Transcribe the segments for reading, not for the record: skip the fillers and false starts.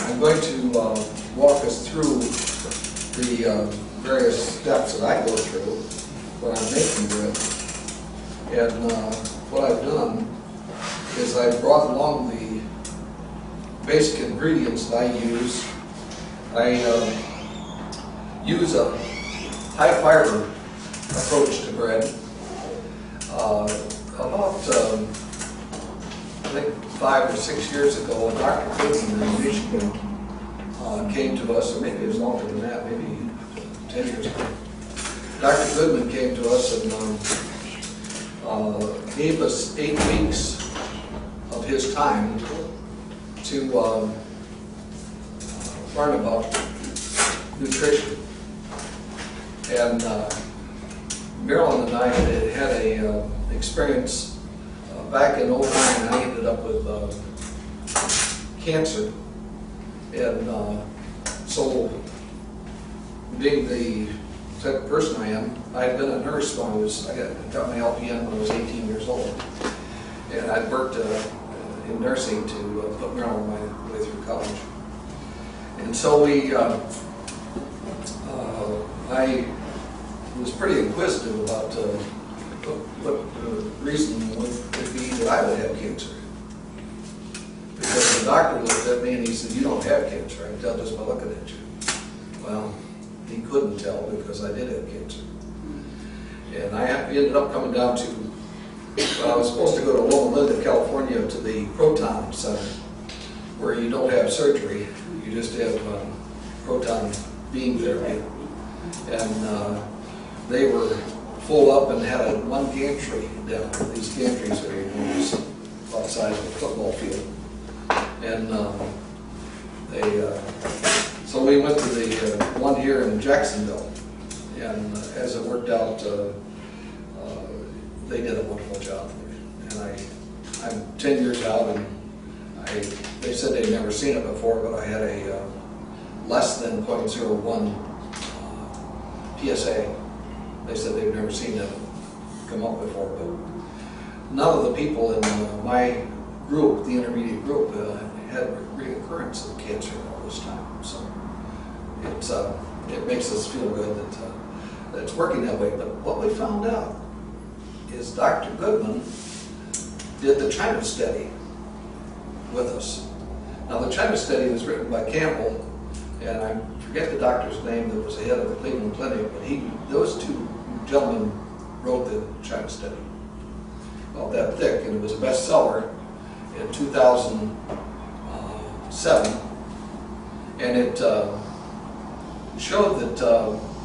I'm going to walk us through the various steps that I go through when I'm making bread. And what I've done is I've brought along the basic ingredients that I use. I use a high fiber approach to bread. About I think 5 or 6 years ago, Dr. Goodman in Michigan came to us, or maybe it was longer than that, maybe 10 years ago. Dr. Goodman came to us and gave us 8 weeks of his time to learn about nutrition. And Marilyn and I had a experience back in '09. I ended up with cancer, and so being the type of person I am, I had been a nurse when I got my LPN when I was 18 years old, and I'd worked in nursing to put Marilyn my way through college. And so I was pretty inquisitive about what the reason would be that I would have cancer. Because the doctor looked at me and he said, "You don't have cancer. I can tell just by looking at you." Well, he couldn't tell because I did have cancer. And I ended up coming down to, I was supposed to go to Loma Linda, California, to the Proton Center, where you don't have surgery, you just have proton beam therapy. And they were full up and had one gantry down. These gantries are enormous, about the size of a football field. And so we went to the one here in Jacksonville, and as it worked out, they did a wonderful job. And I'm 10 years out, and they said they'd never seen it before, but I had a less than 0.01 PSA. They said they'd never seen that come up before, but none of the people in my group, the intermediate group, had reoccurrence of cancer all this time. So it makes us feel good that it's working that way. But what we found out is Dr. Goodman did the China study with us. Now the China study was written by Campbell, and I forget the doctor's name that was the head of the Cleveland Clinic, but those two gentlemen wrote the China study. About that thick, and it was a bestseller in 2007, and it showed that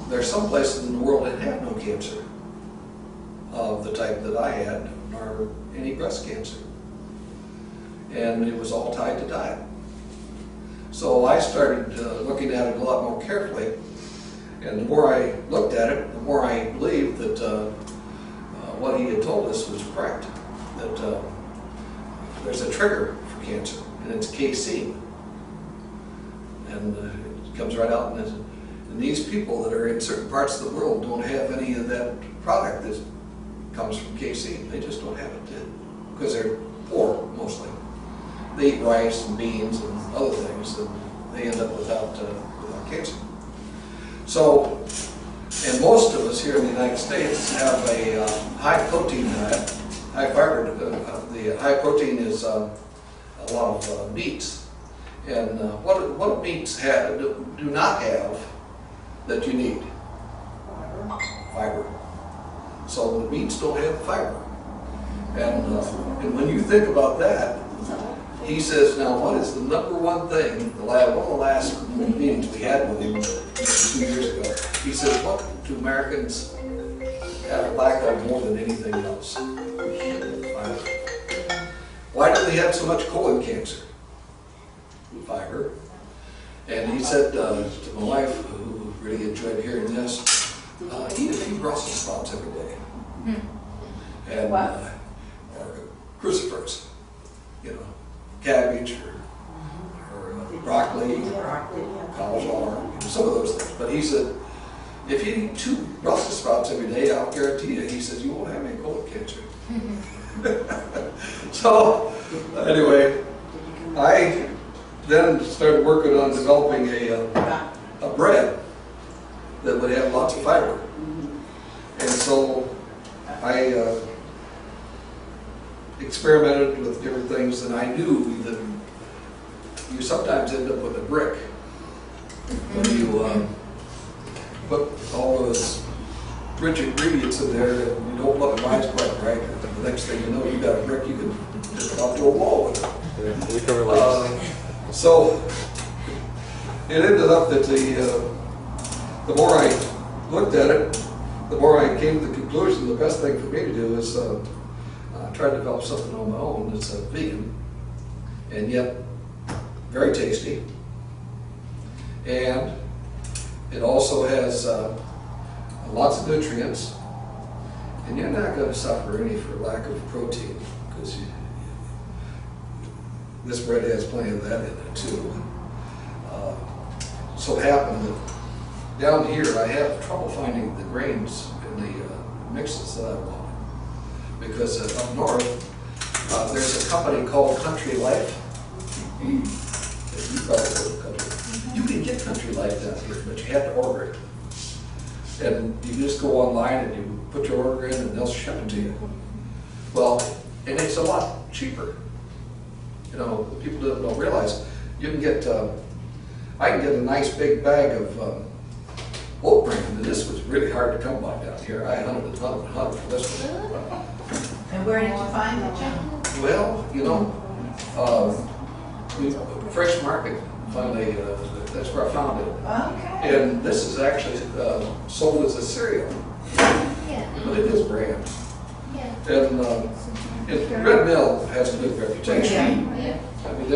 there's some places in the world that have no cancer of the type that I had, nor any breast cancer. And it was all tied to diet. So I started looking at it a lot more carefully, and the more I looked at it, the more I believed that what he had told us was correct, that there's a trigger for cancer, and it's casein. And it comes right out, and these people that are in certain parts of the world don't have any of that product that comes from casein. They just don't have it, because they're poor mostly. They eat rice and beans and other things, and they end up without cancer. So, and most of us here in the United States have a high protein diet, high fiber. The high protein is a lot of meats. And what meats do not have that you need? Fiber. So the meats don't have fiber. And when you think about that, he says, now what is the number one thing, one of the last meetings we had with him 2 years ago, he says, what do Americans have a lack of more than anything else? Fiber. Why do they have so much colon cancer? Fiber. And he said to my wife, who really enjoyed hearing this, eat a few Brussels sprouts every day. And or crucifers, cabbage or broccoli, cauliflower, some of those things. But he said, if you eat 2 Brussels sprouts every day, I'll guarantee you, he says, you won't have any colon cancer. So, anyway, I then started working on developing a bread that would have lots of fiber. And so I experimented with different things, and I knew that you sometimes end up with a brick when you put all those rich ingredients in there and you don't let it rise quite right. And the next thing you know, you got a brick you can just up to a wall with it. So it ended up that the more I looked at it, the more I came to the conclusion the best thing for me to do is try to develop something on my own that's vegan and yet very tasty, and it also has lots of nutrients, and you're not going to suffer any for lack of protein, because this bread has plenty of that in it too. So it happened that down here I have trouble finding the grains in the mixes that I want, because up north there's a company called Country Life. You probably heard of Country. You can get Country Life down here, but you have to order it. And you just go online and you put your order in and they'll ship it to you. Well, and it's a lot cheaper. You know, people don't realize you can get, I can get a nice big bag of oat bran, and this was really hard to come by down here. I hunted a ton for this one. And where did you find it, Jim? Well, you know, Fresh Market, finally, that's where I found it. Okay. And this is actually sold as a cereal, but it is bran. And Red Mill has a good reputation. I mean,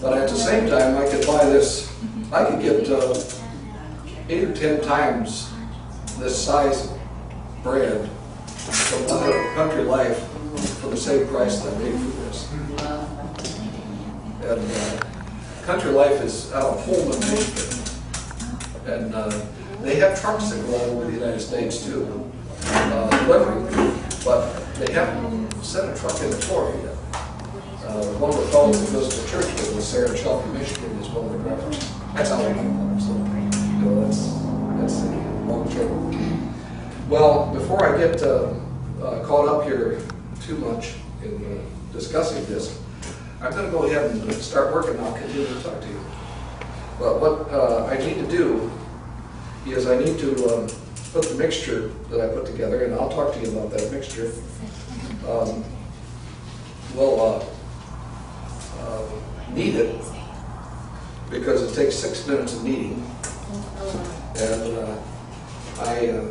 but at the same time, I could buy this, I could get 8 or 10 times this size bread from Country Life for the same price that I paid for this. And Country Life is out of Pullman, Michigan, and they have trucks that go all over the United States too, delivering, but they haven't sent a truck in for it yet. One of the fellows that goes to church with us there in Shelby, Michigan, is one of the drivers. That's how we know it. So, you know, that's the long term. Well, before I get caught up here too much in discussing this, I'm going to go ahead and start working, and I'll continue to talk to you. But what I need to do is I need to put the mixture that I put together, and I'll talk to you about that mixture. We'll knead it, because it takes 6 minutes of kneading. And I,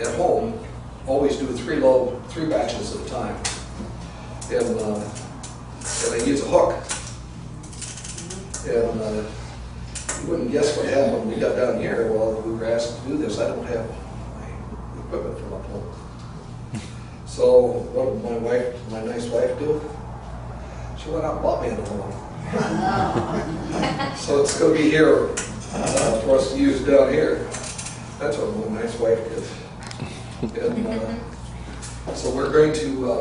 at home, always do 3 batches at a time. And I use a hook. And you wouldn't guess what happened when we got down here. Well, we were asked to do this. I don't have my equipment from up home. So what did my nice wife do? She went out and bought me another one. So it's going to be here for us to use down here. That's what my nice wife did. And so we're going to,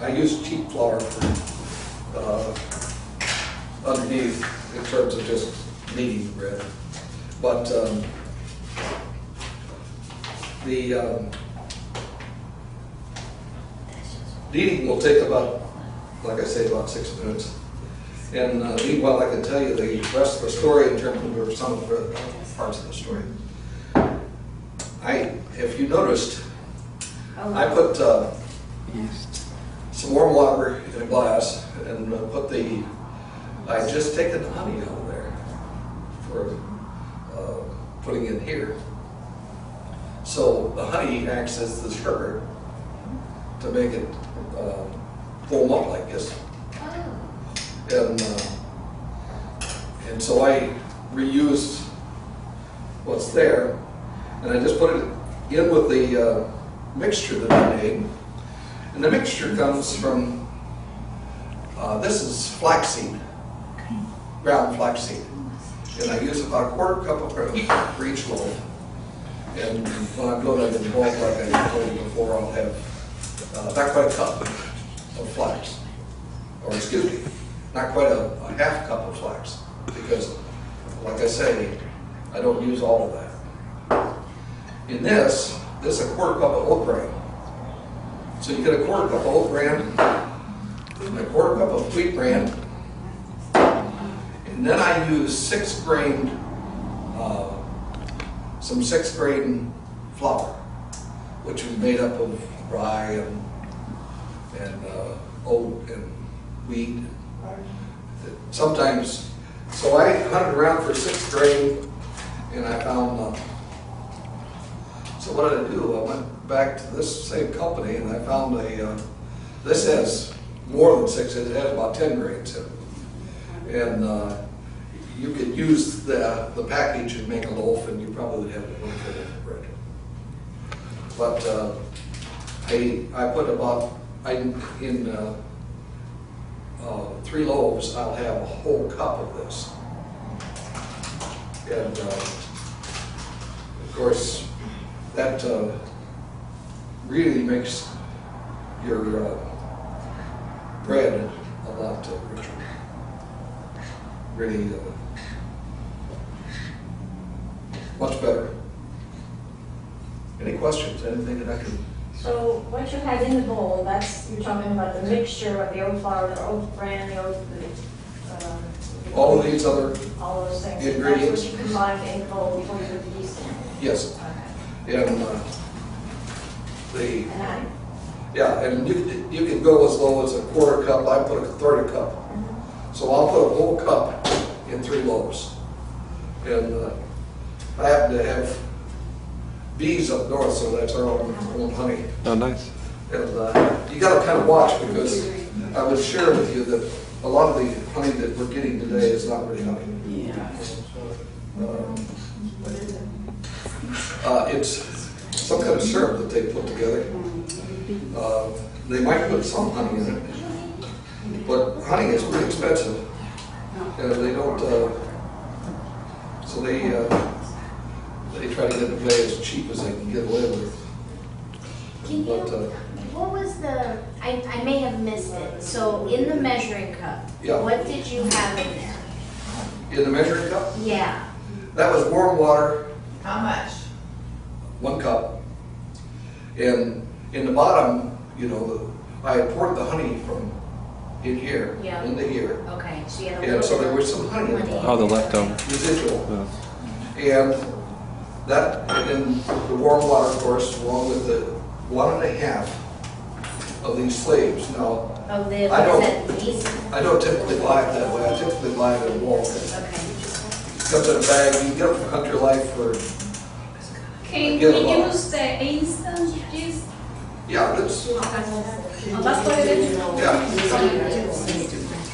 I use cheap flour for underneath in terms of just kneading the bread. But the kneading will take about, like I say, about 6 minutes. And meanwhile, I can tell you the rest of the story in terms of some of the parts of the story. If you noticed, I put some warm water in a glass and I just taken the honey out of there for putting in here. So the honey acts as the sugar to make it foam up like this. And so I reused what's there, and I just put it in with the mixture that I made. And the mixture comes from, this is flaxseed, ground flaxseed. And I use about a quarter cup of for each loaf. And when I'm doing it in bulk, like I told you before, I'll have not quite a cup. of flax. Or excuse me, not quite a half cup of flax, because like I say, I don't use all of that. In this is a quarter cup of oat bran. So you get a quarter cup of oat bran, and a quarter cup of wheat bran, and then I use some 6-grain flour, which is made up of rye and oat and wheat. Sometimes, so I hunted around for 6-grain, and I found, so what did I do? I went back to this same company, and I found this has more than 6, it has about 10 grains in it. And you could use the package and make a loaf, and you probably would have a wonderful loaf of bread. But I put about, in 3 loaves, I'll have a whole cup of this. And of course, that really makes your bread a lot richer. Really much better. Any questions? Anything that I can? So what you have in the bowl, that's, you're talking about the mixture of the oat flour, the oat bran, the oat, All of these other all those things. ingredients? That's what you combine in the bowl before you put the yeast in. Yes. Okay. And And I, yeah, and you can go as low as a quarter cup. I put a third cup. So I'll put a whole cup in 3 loaves. And I happen to have bees up north, so that's our own honey. Oh, nice. And you got to kind of watch, because I would share with you that a lot of the honey that we're getting today is not really honey. It's some kind of syrup that they put together. They might put some honey in it, but honey is pretty expensive, and they don't. So they try to get it made as cheap as they can get away with. Can you, what was the, I may have missed it, so in the measuring cup, Yeah. what did you have in there? In the measuring cup, Yeah, that was warm water, How much? 1 cup. And in the bottom, you know, I had poured the honey from in here Yeah. into here. okay, so you had a And little so there bit was some honey in the bottom, Oh, the leftover. residual. Yeah. And that, and then the warm water, of course, along with the 1.5 of these slaves. Now, of the, I don't- was that yeast? I don't typically buy it that way. I typically buy it in bulk. Okay. Comes in a bag. You can get it from Country Life for, Can Get we a lot. use the instant yeast? yeah, that's, That's what it is? yeah.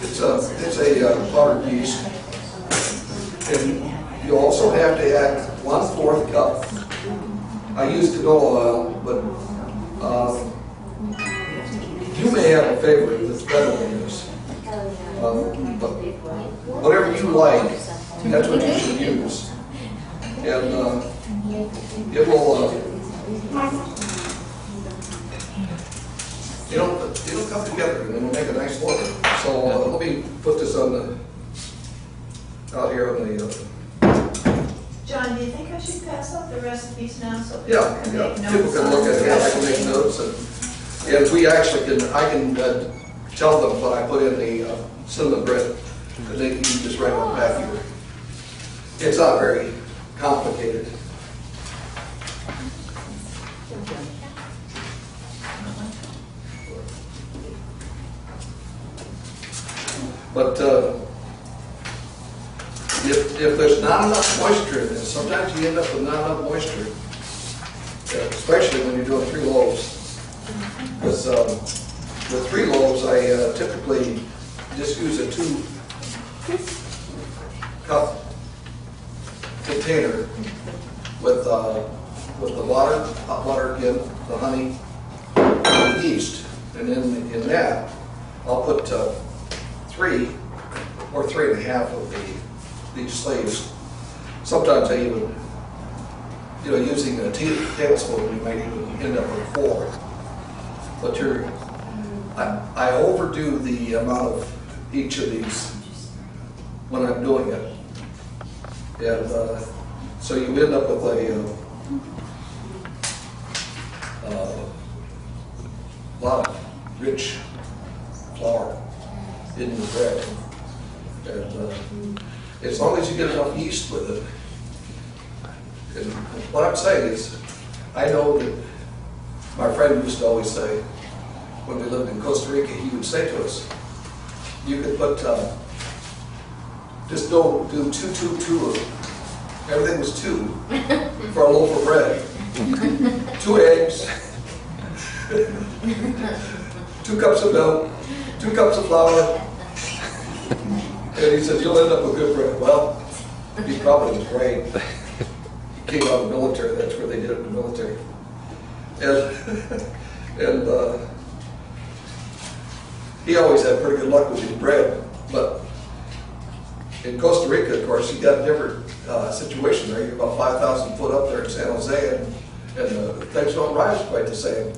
It's a powdered yeast. And you also have to add 1/4 cup. I use canola oil, but you may have a favorite that's better than this. But whatever you like, that's what you should use. And it will, it'll come together and it'll make a nice loaf. So let me put this on out here on the, John, do you think I should pass out the recipes now so people yeah, can yeah. make notes? People can look at it, I can make notes, and we actually can, I can tell them what I put in the cinnamon bread, and they can just write on the back here. It's not very complicated. But if there's not enough moisture in this, sometimes you end up with not enough moisture, especially when you're doing 3 loaves. Because with 3 loaves, I typically just use a 2-cup container with the water, hot water again, the honey, and the yeast. And then in that, I'll put 3 or 3.5 of these slaves. Sometimes I even, you know, using a tablespoon, you might even end up with 4. But I overdo the amount of each of these when I'm doing it. And so you end up with a lot of rich flour in the bread. And as long as you get enough yeast with it. And what I'm saying is, I know that my friend used to always say, when we lived in Costa Rica, he would say to us, you could put, just don't do two. Everything was 2 for a loaf of bread. 2 eggs, 2 cups of milk, 2 cups of flour. And he said, you'll end up with good bread. Well, he probably was right. He came out of the military, that's where they did it in the military. And he always had pretty good luck with his bread, but in Costa Rica, of course, you got a different situation there. You're about 5,000 foot up there in San Jose, and things don't rise quite the same.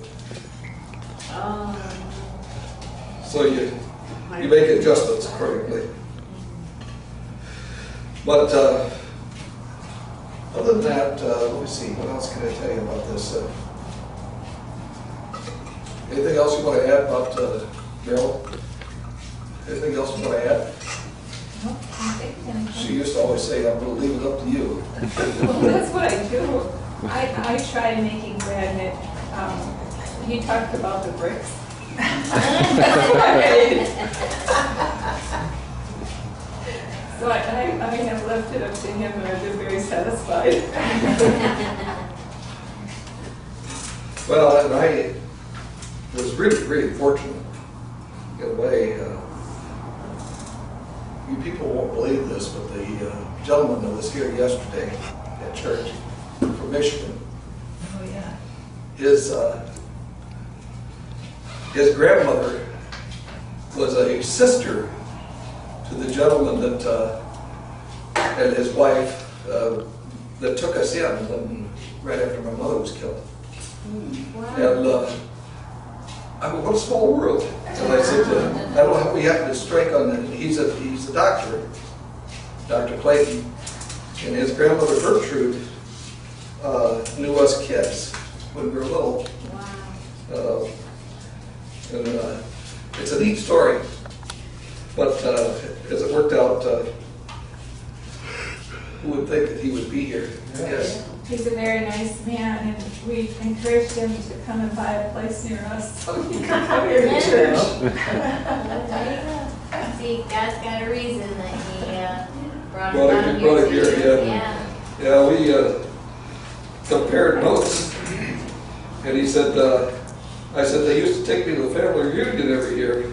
So you make adjustments accordingly. But other than that, let me see, what else can I tell you about this? Anything else you want to add about Meryl? Anything else you want to add? She used to always say, I'm going to leave it up to you. Well, that's what I do. I tried making bread and he talked about the bricks. So I have left it up to him and I've been very satisfied. Well, and I was really fortunate in a way. You people won't believe this, but the gentleman that was here yesterday at church from Michigan, Oh yeah. his grandmother was a sister to the gentleman that and his wife that took us in right after my mother was killed. Wow. And I mean, what a small world. And I said, I don't know how we happened to strike on that. He's a doctor, Dr. Clayton, and his grandmother Gertrude knew us kids when we were little. Wow. And it's a neat story. But as it worked out, who would think that he would be here? Yes. He's a very nice man and we encouraged him to come and buy a place near us so he could come here to church. See, God's got a reason that he brought Brought it it down here, here. yeah. Yeah, we compared notes, and he said, I said, they used to take me to the family reunion every year.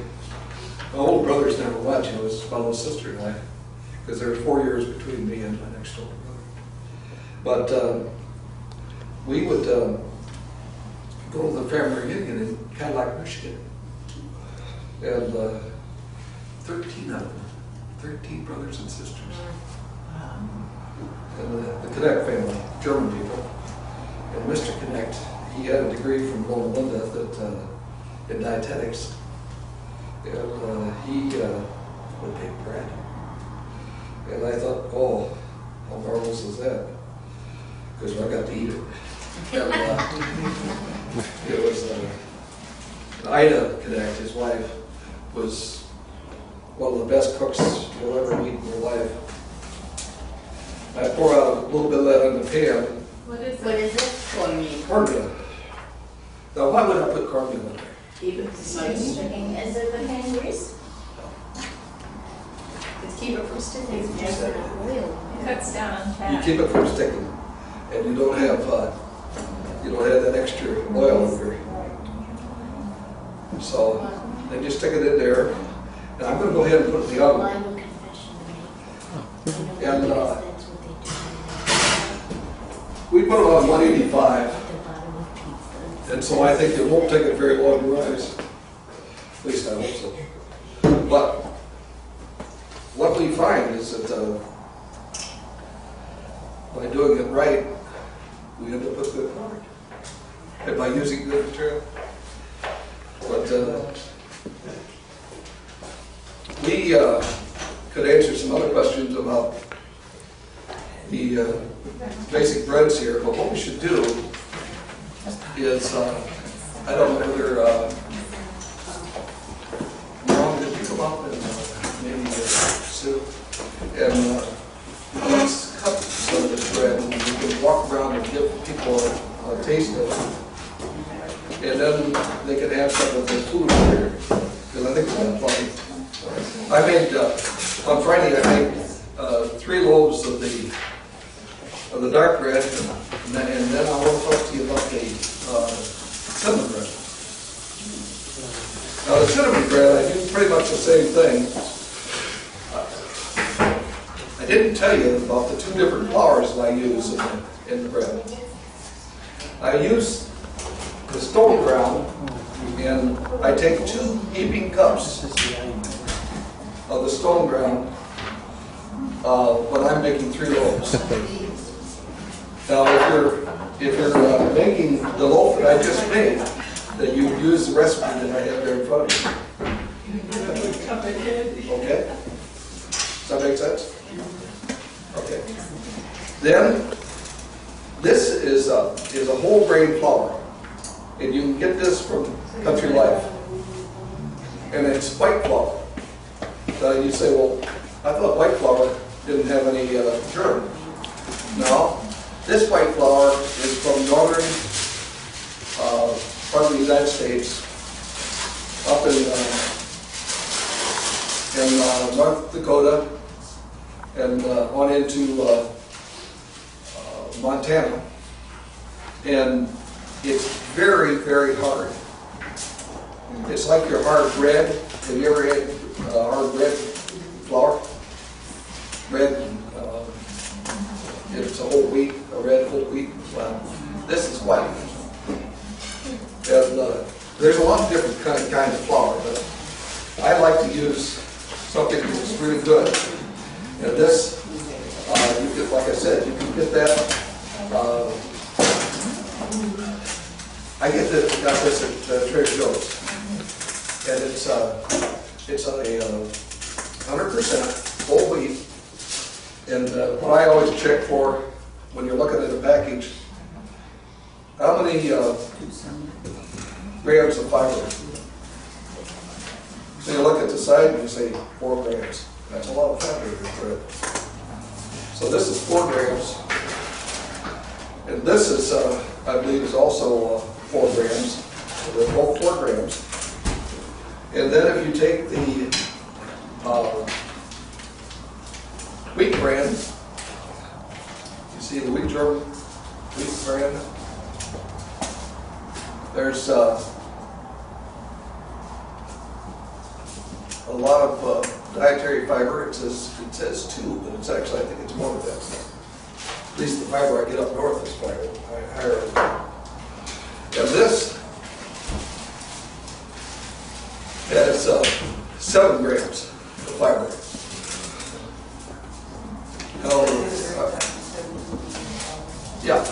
My older brothers never went, it was my little sister and I, because there were 4 years between me and my next older brother. But we would go to the family reunion in Cadillac, Michigan, and 13 of them, 13 brothers and sisters. And the Connect family, German people. And Mr. Connect, he had a degree from Loma Linda that, in dietetics. And he would bake bread. And I thought, oh, how marvelous is that? Because I got to eat it. And, it was Ida Connect, his wife, was one of the best cooks you'll ever meet in your life. I pour out a little bit of that in the pan. What is What it? is it? Cornmeal. Now, why would I put cornmeal in there? Keep it nice. Is it the pan grease? Let's keep it from sticking. It's oil. Cuts down on You fat. keep it from sticking, and you don't have that extra oil in there. So then you stick it in there, and I'm going to go ahead and put it in the Well, oven. I have a confession to make. And That's what they we put it on 185, do. At the bottom of pizza. and so I think it won't take it very long to rise. At least I hope so. But what we find is that by doing it right, we end up with good product. And by using good material. But he could answer some other questions about the basic breads here, but what we should do is, I don't know whether, Mom, did you come up and maybe Sue, and let's cut some of this bread and we can walk around and give people a taste of it. And then they can have some of the food here, because I think it's kind of funny. I made, on Friday, I made 3 loaves of the dark bread, and then I want to talk to you about the cinnamon bread. Now the cinnamon bread, I do pretty much the same thing. I didn't tell you about the 2 different flours that I use in the bread. I use the stone ground, and I take 2 heaping cups of the stone ground when I'm making 3 loaves. Now, if you're making the loaf that I just made, then you use the recipe that I have there in front of you. Okay? Does that make sense? Okay. Then, this is a whole grain flour, and you can get this from Country Life, and it's white flour. Now you say, well, I thought white flour didn't have any germ. No, this white flour is from northern part of the United States, up in North Dakota, and on into Montana, and it's very, very hard. It's like your hard bread. Have you ever had hard bread flour? Bread, it's a whole wheat, a red whole wheat. Well, this is white. And there's a lot of different kinds of flour, but I like to use something that's really good. And this, you get, like I said, you can get that. I got this at Trader Joe's, and it's a 100% whole wheat. And what I always check for when you're looking at a package, how many grams of fiber? So you look at the side and you say 4 grams. That's a lot of fat in your bread. So this is 4 grams, and this is, I believe, is also 4 grams. So they're both 4 grams. And then if you take the wheat bran, you see the wheat bran, there's a lot of dietary fiber. It says 2, but it's actually, I think it's more than that. At least the fiber I get up north is higher. And this has 7 grams of fiber. Yeah.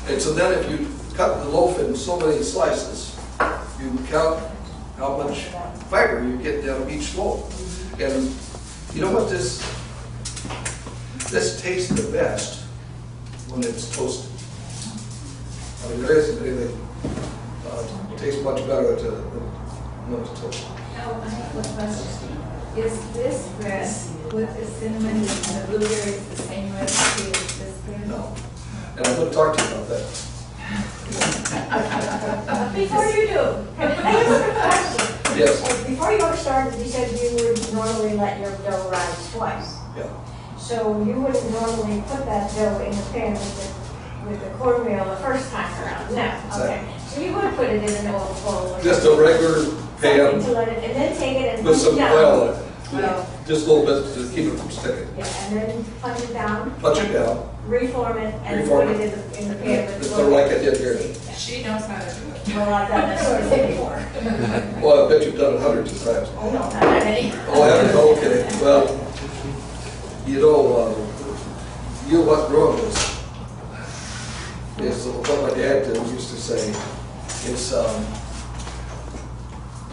And so then if you cut the loaf in so many slices, you can count how much fiber you get down of each loaf. And you know what, this tastes the best when it's toasted. I mean, there isn't anything tastes much better than when it's toasted. Now, I have a question. Is this bread with the cinnamon and the blueberries the same recipe as this bread? No. And I'm going to talk to you about that. Before you do, I have a question. Yes. Before you got started, you said you would normally let your dough rise twice. Yeah. So you wouldn't normally put that dough in the pan with the cornmeal the first time around? No. Okay. So you would put it in an old bowl? Just a regular pan to let it, and then take it and with punch some it down. oil in it. Yeah. Just a little bit to keep it from sticking. Yeah, and then punch it down. Punch it down. Reform it and Reform put it. it in the pan with Just like I did here. She knows how to do it. Well, I've done that sort of thing before. Well, I bet you've done it hundreds of times. Oh, no, not that many. Oh, yeah, okay. Well, you know, you know what growing is what my dad used to say. It's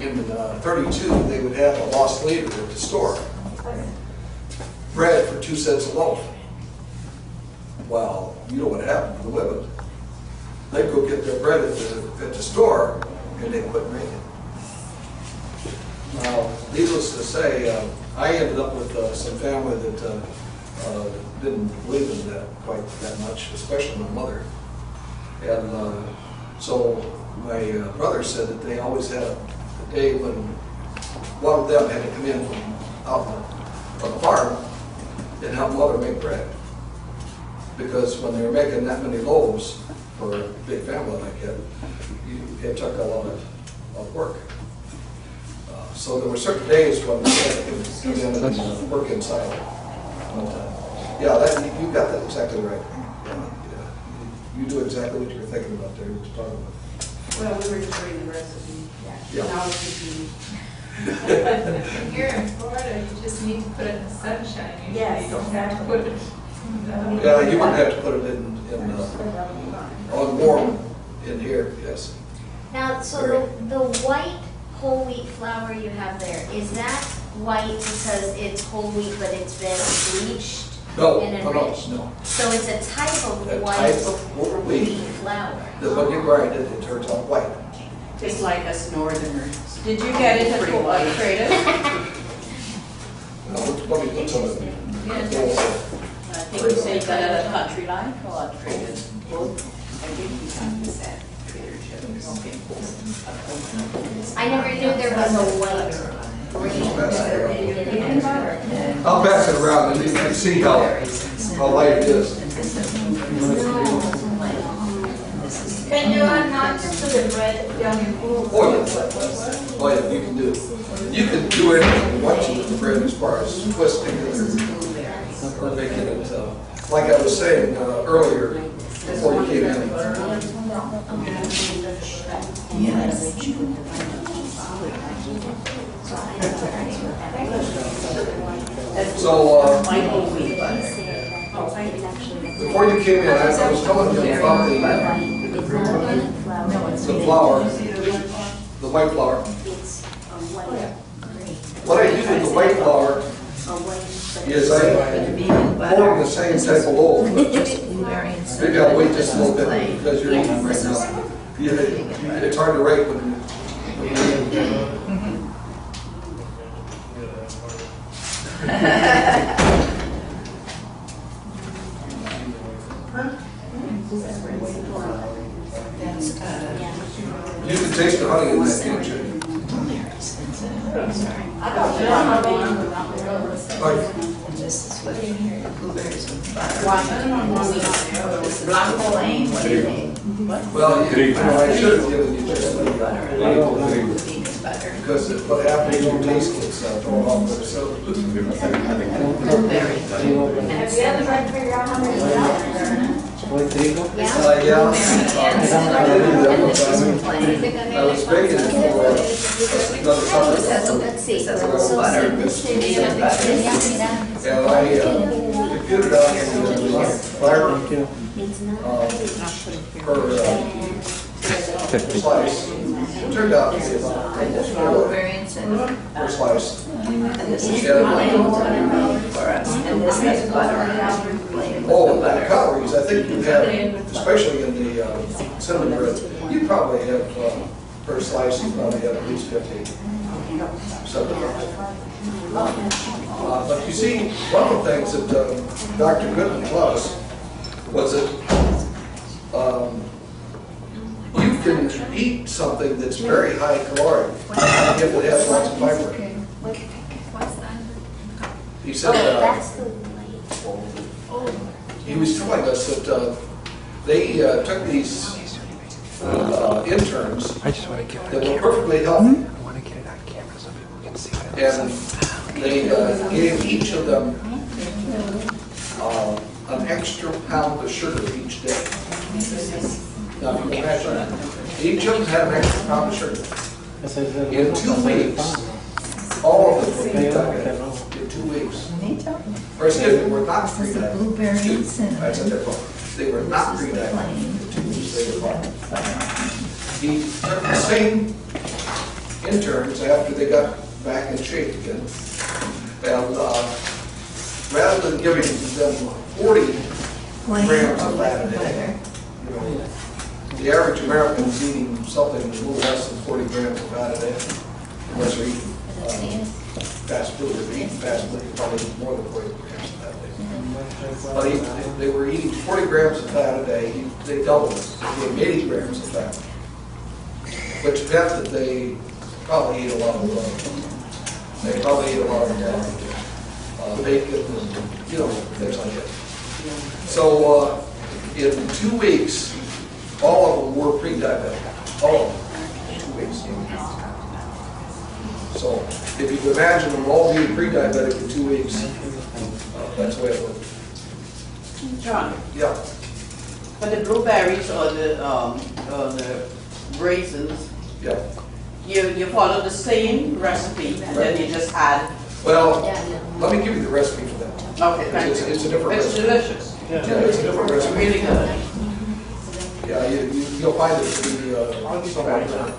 in 32, they would have a lost leader at the store. Bread for 2 cents a loaf. Well, you know what happened to the women. They'd go get their bread at the store, and they quit making it. Now, needless to say, I ended up with some family that didn't believe in that quite that much, especially my mother. And so my brother said that they always had a day when one of them had to come in from out on the farm and help mother make bread. Because when they were making that many loaves for a big family like that, it took a lot of work. So there were certain days when they had to come in and work inside. Yeah, you got that exactly right. Yeah. You do exactly what you were thinking about there. You were talking about. Well, we were just reading the recipe. Yeah. And I was confused. Here in Florida, you just need to put it in the sunshine. Usually Yes, you don't have to put it. Yeah, you wouldn't have to put it in on warm in here. Yes. Now, so the white whole wheat flour you have there, is that white because it's whole wheat but it's been bleached and enriched? No. So it's a type of A white type of whole wheat flour. that when you grind it, it turns out white. Just like us northerners. Did you get it at Creative? Let me put some of it. I think you say you got it at Country Line, or at Trader. I think you found this at Trader Joe's. Okay. I never knew there was a white green. I'll pass it around and you can see how light it is. Can you not just put the bread down in cool? Oh yeah, you can do it. You can do anything you want to with the bread as far as twisting it or making it, like I was saying earlier before you came in. So, before you came in, I was telling you about the flour, the white flour. What I do with the white flour is I form the same type of loaf, but just maybe I'll wait just a little bit because you're eating right now. It's hard to write when you're eating. You can taste the honey in that, can't you? This is what you hear, blueberries with butter. Blanco Lane, what do you mean? Well, I should have given you just the Butter. because what happens is your taste gets thrown off with the soda. Blueberry. Have you ever tried to figure out how many dollars? Yeah. I was baking it for another summer. Let's see. So butter. And I computed out the flour per slice. It turned out to be about almost 4 per slice. And this is plain for us. And this has butter. Oh, the calories, I think you have, especially in the cinnamon bread, you probably have, per slice, you probably have at least 50. 75. But you see, one of the things that Dr. Goodman taught us was that you can eat something that's very high caloric if it has lots of fiber. He said, That's the white. he was telling us that they took these interns that were perfectly healthy, and they gave each of them an extra pound of sugar each day. Now, if you can imagine that. Each of them had an extra pound of sugar. In 2 weeks, all of them were pre-diabetic. In 2 weeks. Or excuse me, were not pre-diabetic. Blueberry and cinnamon. I said that wrong. They were not pre-diabetic. In 2 weeks they were fine. He took the same interns after they got back in shape again. And rather than giving them 40 grams of fat a day, you know, the average American is eating something a little less than 40 grams of fat a day, unless they're eating fast food. If they're eating fast food, you're probably eating more than 40 grams of fat a day. But they were eating 40 grams of fat a day. They doubled it. They gave 80 grams of fat, which meant that they probably eat a lot of bacon and, you know, things like that. So in 2 weeks, all of them were pre-diabetic. All of them in 2 weeks. So if you can imagine them all being pre-diabetic in 2 weeks, that's the way it works. John, Yeah. but the blueberries or the raisins, Yeah. you follow the same recipe and then you just add. Well, let me give you the recipe for that. Okay, thank you. It's a different It's recipe. delicious. Yeah, it's a different It's recipe. really good. Yeah, you'll find it to be somewhat different.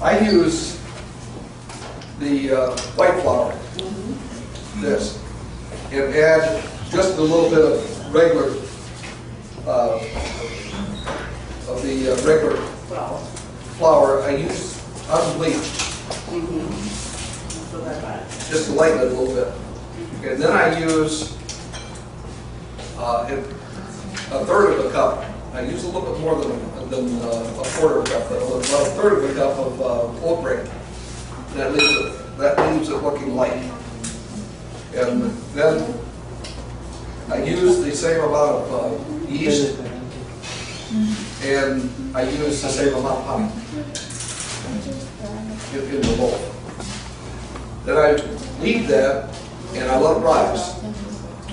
I use the white flour, this, and add just a little bit of regular, regular flour. I use unbleached, just to lighten it a little bit. And then I use a third of a cup. I use a little bit more than a quarter of a cup, but about a third of a cup of oat bran. That leaves it looking light. And then I use the same amount of yeast, and I use the same amount of honey in the bowl. Then I knead that, and I let it rise.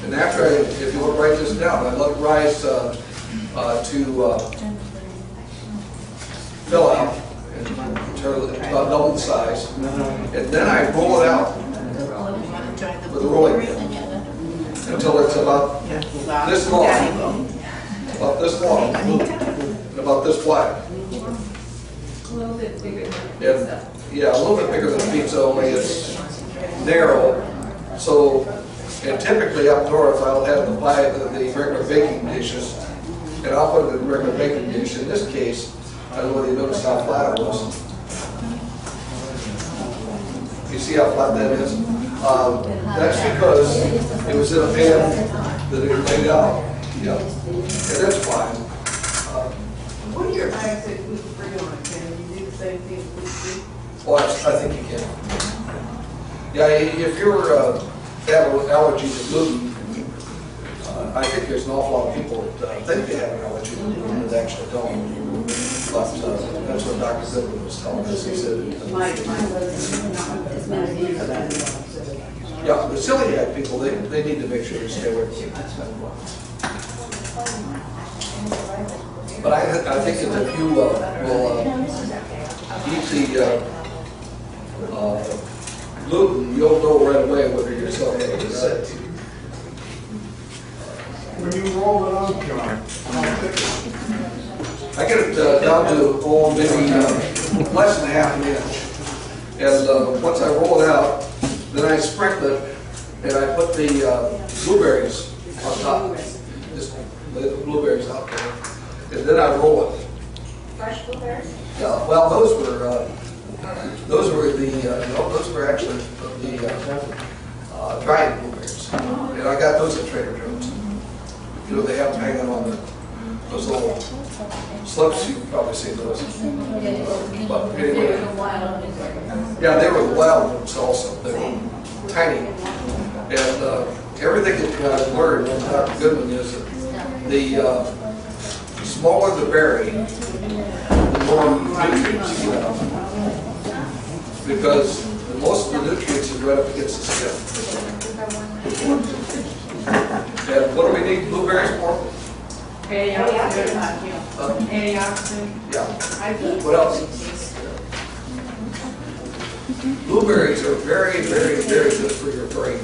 And after if you want to write this down, I let it rise to fill out until it's about double the size. And then I roll it out with a rolling pin until it's about this long, and about this wide. A little bit bigger than And, yeah, a little bit bigger than a pizza, only it's narrow. So, and typically up north, I'll have the regular baking dishes, and I'll put it in a regular baking dish. In this case, I don't know whether you noticed how flat it was. You see how flat that is? That's because it was in a pan that it laid out. Yeah, and that's fine. What are your bags that gluten free on it? Can you do the same thing with gluten free? Well, I think you can. Yeah, if you're have an allergy to gluten, I think there's an awful lot of people that think they have an allergy to gluten that actually don't. But that's what Dr. Goodwin was telling us. He said, yeah, the celiac people, they need to make sure they stay away from gluten. But I think that if you will eat the gluten, you'll know right away whether you're celiac or not. When you roll it out, John, how thick is it? I get it down to maybe less than half an inch. And once I roll it out, then I sprinkle it and I put the blueberries on top. Just lay the blueberries out there. And then I roll it. Fresh blueberries? Yeah, well, those were actually the dried blueberries. And I got those at Trader Joe's. You know, they have them hanging on those little slips. You've probably seen those. But anyway, yeah, they were the wild ones also. They were tiny. And everything that I learned from Dr. Goodwin is that the smaller the berry, the more nutrients you have. Because most of the nutrients are right up against the skin. And what do we need blueberries for? antioxidant. Yeah. What else? Blueberries are very, very, very good for your brain.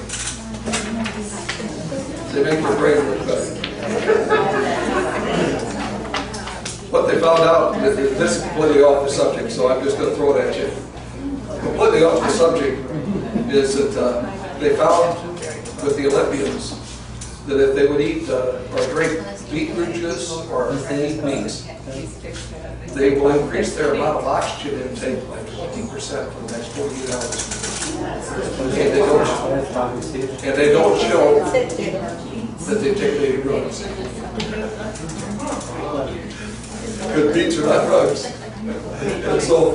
They make your brain work better. what they found out, this is completely off the subject, so I'm just going to throw it at you. Completely off the subject is that they found with the Olympians that if they would eat or drink beetroot juice or eat meats, they will increase their amount of oxygen intake by 20% for the next 48 hours. And they don't show that they take any drugs. Because beets are not drugs. And so,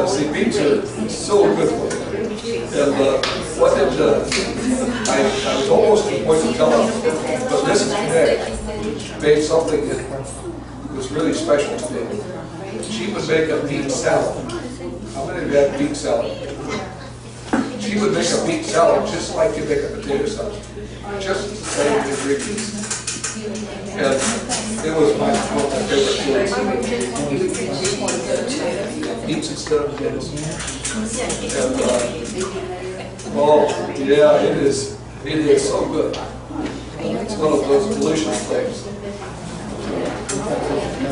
see, beets are so good for you. And what did, I was almost to the point to tell them, but Mrs. Connect made something that was really special to me. She would make a beet salad. How many of you had beet salad? She would make a beet salad just like you make a potato salad. Just the same ingredients. And it was one of my favorite foods. Beets instead of potatoes. And, oh, yeah, it is so good. It's one of those delicious things.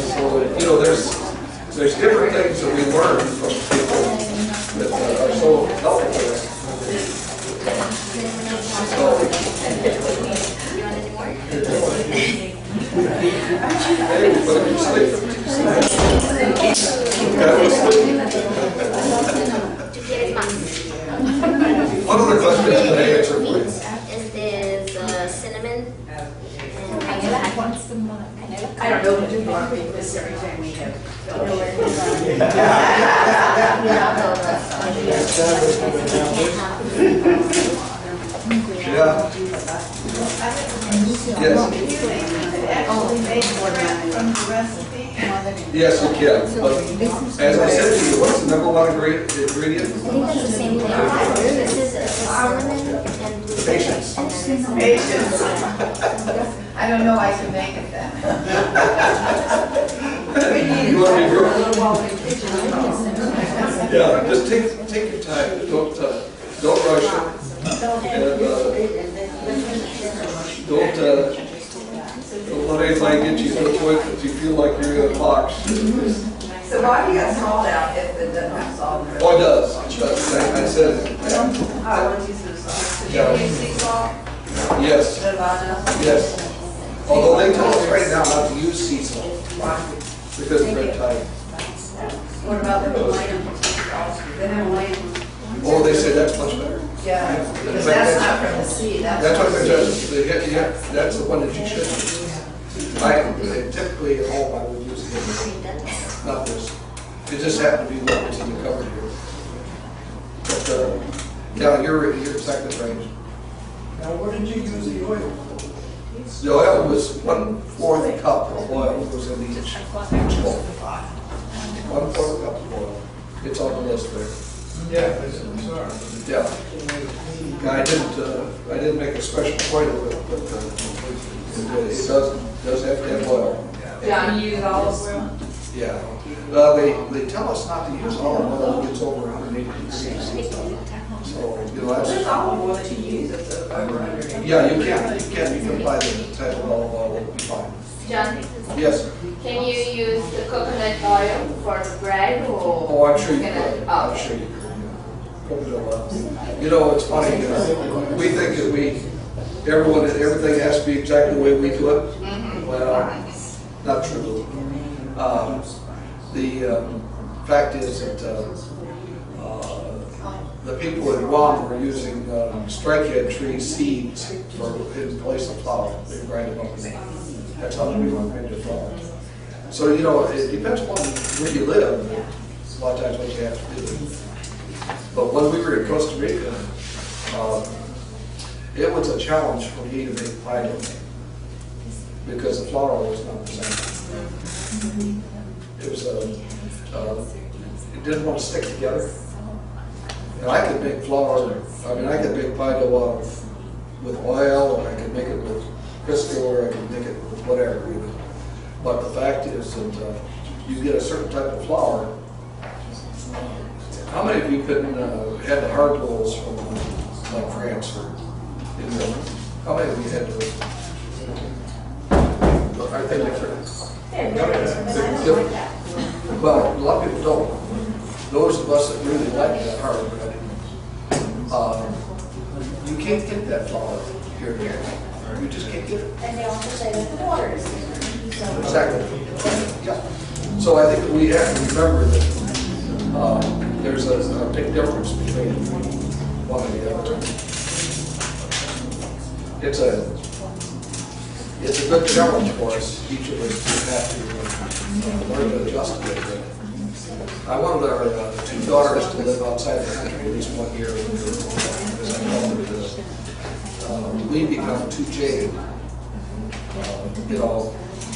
So, you know, there's different things that we learn from people that are so helpful to us. So, hey, we put him to sleep. What other questions can I answer for you? Is cinnamon and I don't know what to do because every time we have. Yeah. Yes. Actually make bread from the recipe. Yes, you can. But as I said to you, what's the number one ingredient? I think that's the same thing. This is cinnamon and Patience. Patience. I don't know, I can make it then. You want to be real? Yeah, just take your time. Don't rush it. And don't let anybody get you to the point that you feel like you're in a box. So why do you got salt out if it doesn't have salt in it? Oh, it does. I said it. I want to use the salt. Do Yeah. you use sea salt? Yes. Is it about enough? Yes. Although they tell us right now not to use sea salt because it's red tide. What about the Himalayan? The Himalayan? Oh, they say that's much better. Yeah, because that's not from the sea, That's what they do. That's the one that you should use. Typically at home I would use it, not this. It just happened to be what was in the cover here. But yeah, you're exactly right. Now, what did you use the oil for? The oil was 1/4 cup of oil was in each bowl. 1/4 cup of oil. It's on the list there. Yeah, sorry. Yeah. I didn't make a special point of it, but it does have to have oil. Yeah, you use olive oil? Yeah. They tell us not to use olive oil when it gets over 180 degrees. So, you know, There's that's, olive oil that you use that's over 100. yeah, you can buy the type of olive oil, it'll be fine. John, Yes. can you use the coconut oil for the bread or? Oh, I'm sure you could. I'm Okay. sure you could. You know, it's funny, we think that everything has to be exactly the way we do it. Well, not true. The fact is that the people in Guam were using strikehead tree seeds in place of flour. They grind them up. That's how we grind the flour. So, you know, it depends on where you live. A lot of times what you have to do. But when we were in Costa Rica, it was a challenge for me to make pie dough because the flour was not the same. It was it didn't want to stick together. And I could make flour. I mean, I could make pie dough with oil, or I could make it with Crisco, or I could make it with whatever. You know. But the fact is that you get a certain type of flour. How many of you had the hard rolls from like France or Italy? How many of you had those? Aren't they different? They're very good, but I don't like that. Well, a lot of people don't. Those of us that really like that hard bread, you can't get that flour here. You just can't get it. And they also say that the water is different, so. Exactly. Yeah. So I think we have to remember that there's a big difference between one and the other. It's a good challenge for us. Each of us have to learn to adjust to it. I wanted our two daughters to live outside the country at least 1 year. Because I felt that we become too jaded.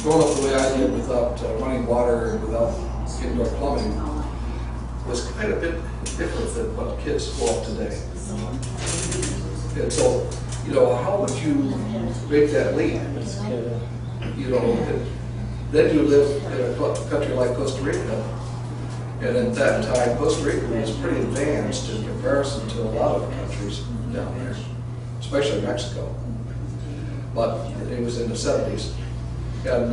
Growing up the way I did without running water and without indoor plumbing was kind of a bit different than what kids grow up today. And so, how would you make that leap? Then you live in a country like Costa Rica, and at that time, Costa Rica was pretty advanced in comparison to a lot of countries down there, especially Mexico. But it was in the 70s, and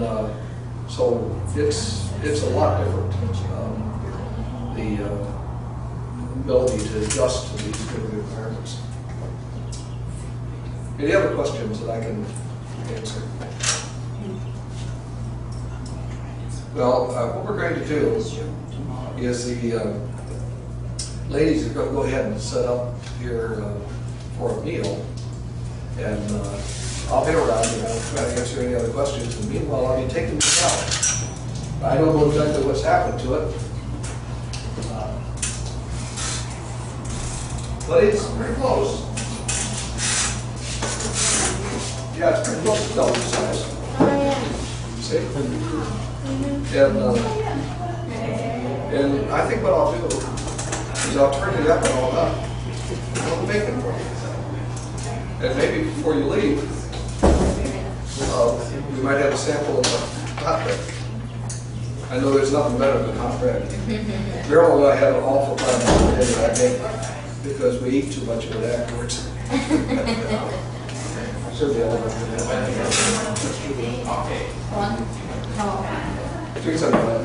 so it's a lot different. The ability to adjust to these new environments. Any other questions that I can answer? Well, what we're going to do is the ladies are going to go ahead and set up here for a meal, and I'll be around and I'll try to answer any other questions. And meanwhile, I'll be taking this out. I don't know exactly what's happened to it, but it's pretty close. Yeah, it's pretty close to double size. See? And I think what I'll do is I'll turn it up and all up. I'll make it for you. And maybe before you leave, we might have a sample of the hot bread. I know there's nothing better than hot bread. Meryl and I had an awful time the day that I make because we eat too much of it afterwards. Sure, the other one. Drink some of that.